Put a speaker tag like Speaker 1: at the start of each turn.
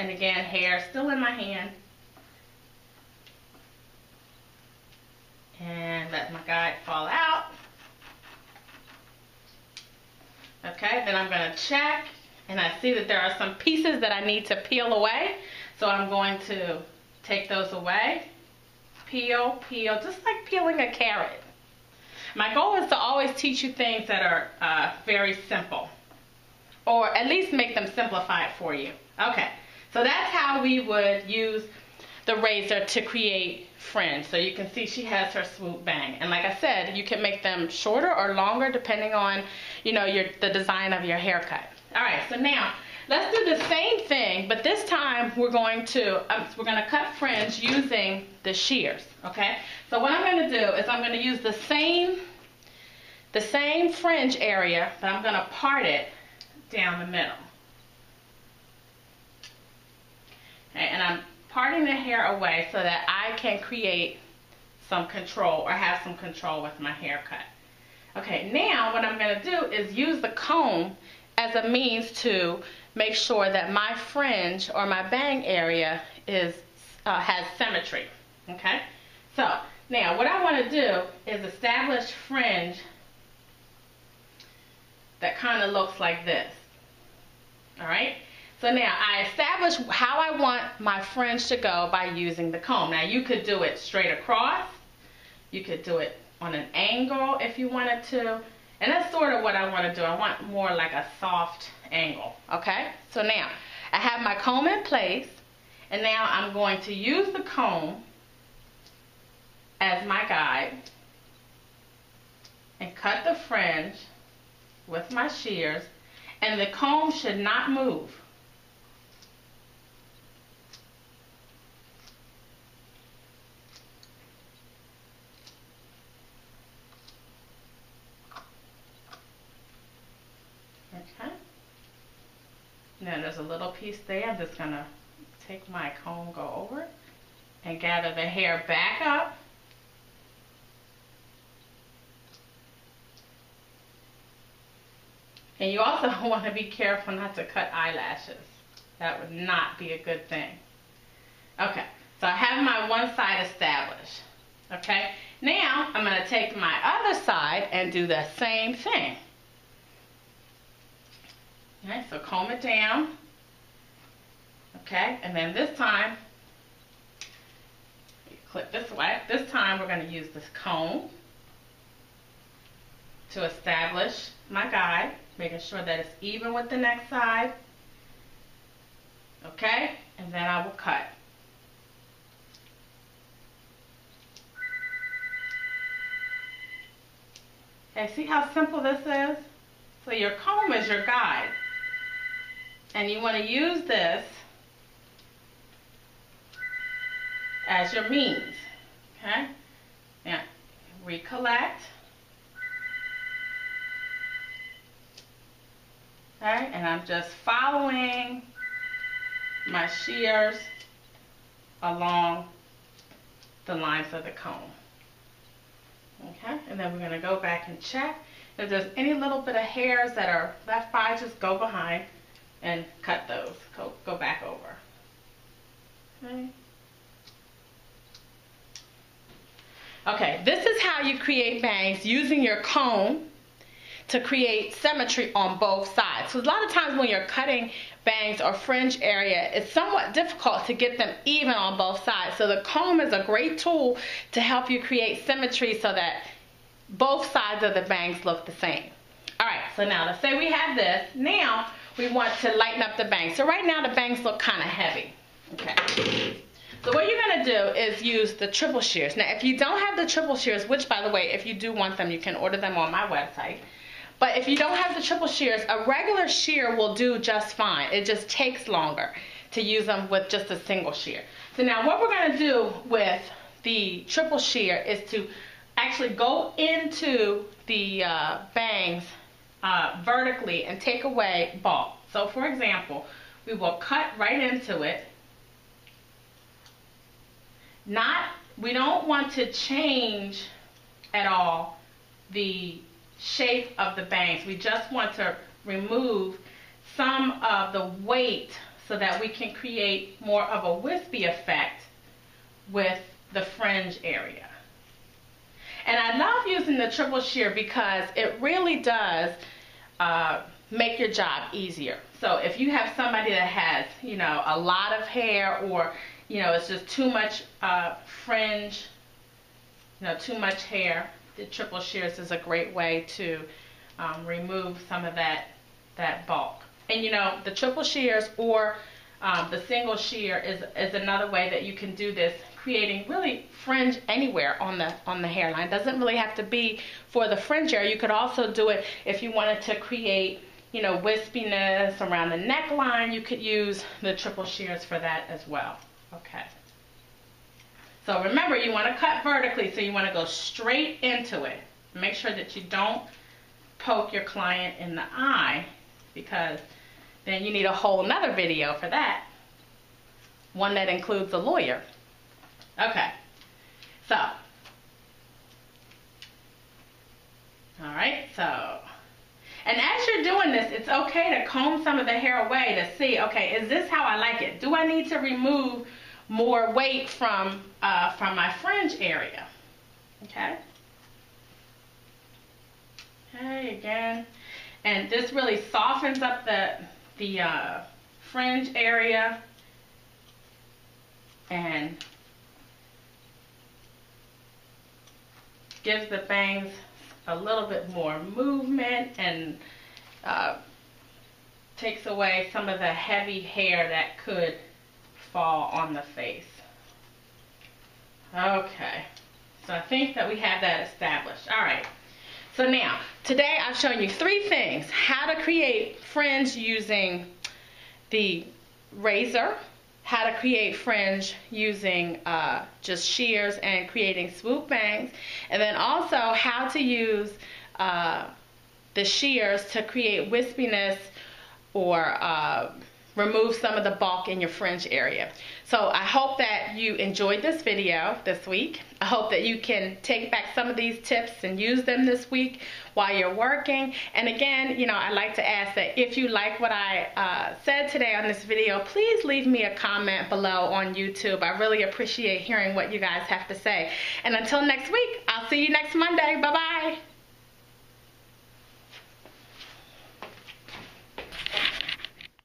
Speaker 1: And again, hair still in my hand. And let my guide fall out. Okay, then I'm going to check, and I see that there are some pieces that I need to peel away. So I'm going to take those away. Peel, peel, just like peeling a carrot. My goal is to always teach you things that are very simple, or at least make them simplified for you. Okay, so that's how we would use the razor to create fringe. So you can see she has her swoop bang, and like I said, you can make them shorter or longer depending on, you know, the design of your haircut. All right, so now let's do the same thing, but this time we're going to cut fringe using the shears. Okay, so what I'm going to do is I'm going to use the same fringe area, but I'm going to part it down the middle. Okay, and I'm parting the hair away so that I can create some control, or have some control with my haircut. Okay, now what I'm going to do is use the comb as a means to make sure that my fringe or my bang area has symmetry. Okay, so now what I want to do is establish fringe that kind of looks like this. All right, so now I establish how I want my fringe to go by using the comb. Now you could do it straight across, you could do it on an angle if you wanted to, and that's sort of what I want to do. I want more like a soft angle. Okay, so now I have my comb in place, and now I'm going to use the comb as my guide and cut the fringe with my shears, and the comb should not move. Okay. Now there's a little piece there. I'm just going to take my comb, go over it, and gather the hair back up. And you also want to be careful not to cut eyelashes. That would not be a good thing. Okay, so I have my one side established. Okay, now I'm going to take my other side and do the same thing. Okay, so comb it down. Okay, and then this time, clip this way. This time we're going to use this comb to establish my guide, making sure that it's even with the next side. Okay, and then I will cut. Okay, see how simple this is? So your comb is your guide, and you want to use this as your means. Okay, now recollect. Okay, and I'm just following my shears along the lines of the comb. Okay, and then we're going to go back and check. If there's any little bit of hairs that are left by, just go behind and cut those. Go back over. Okay. Okay, this is how you create bangs using your comb to create symmetry on both sides. So a lot of times when you're cutting bangs or fringe area, it's somewhat difficult to get them even on both sides. So the comb is a great tool to help you create symmetry so that both sides of the bangs look the same. All right, so now let's say we have this. Now we want to lighten up the bangs. So right now the bangs look kind of heavy. Okay. So what you're going to do is use the triple shears. Now if you don't have the triple shears, which by the way, if you do want them, you can order them on my website. But if you don't have the triple shears, a regular shear will do just fine. It just takes longer to use them with just a single shear. So now what we're going to do with the triple shear is to actually go into the bangs vertically and take away bulk. So for example, we will cut right into it. We don't want to change at all the shape of the bangs. We just want to remove some of the weight, so that we can create more of a wispy effect with the fringe area. And I love using the triple shear because it really does make your job easier. So if you have somebody that has, you know, a lot of hair, or, you know, it's just too much fringe, you know, too much hair, the triple shears is a great way to remove some of that bulk. And, you know, the triple shears or the single shear is another way that you can do this, creating really fringe anywhere on the hairline. It doesn't really have to be for the fringe area. You could also do it if you wanted to create, you know, wispiness around the neckline. You could use the triple shears for that as well. Okay. So remember, you want to cut vertically, so you want to go straight into it. Make sure that you don't poke your client in the eye, because then you need a whole nother video for that. One that includes a lawyer. Okay, so, alright, so, and as you're doing this, it's okay to comb some of the hair away to see, okay, is this how I like it? Do I need to remove more weight from my fringe area? Okay. Okay, again, and this really softens up the fringe area and gives the bangs a little bit more movement, and takes away some of the heavy hair that could fall on the face. Okay, so I think that we have that established. All right, so now today I've shown you 3 things: how to create fringe using the razor, how to create fringe using just shears and creating swoop bangs, and then also how to use the shears to create wispiness or remove some of the bulk in your fringe area. So I hope that you enjoyed this video this week. I hope that you can take back some of these tips and use them this week while you're working. And again, you know, I'd like to ask that if you like what I said today on this video, please leave me a comment below on YouTube. I really appreciate hearing what you guys have to say. And until next week, I'll see you next Monday. Bye-bye.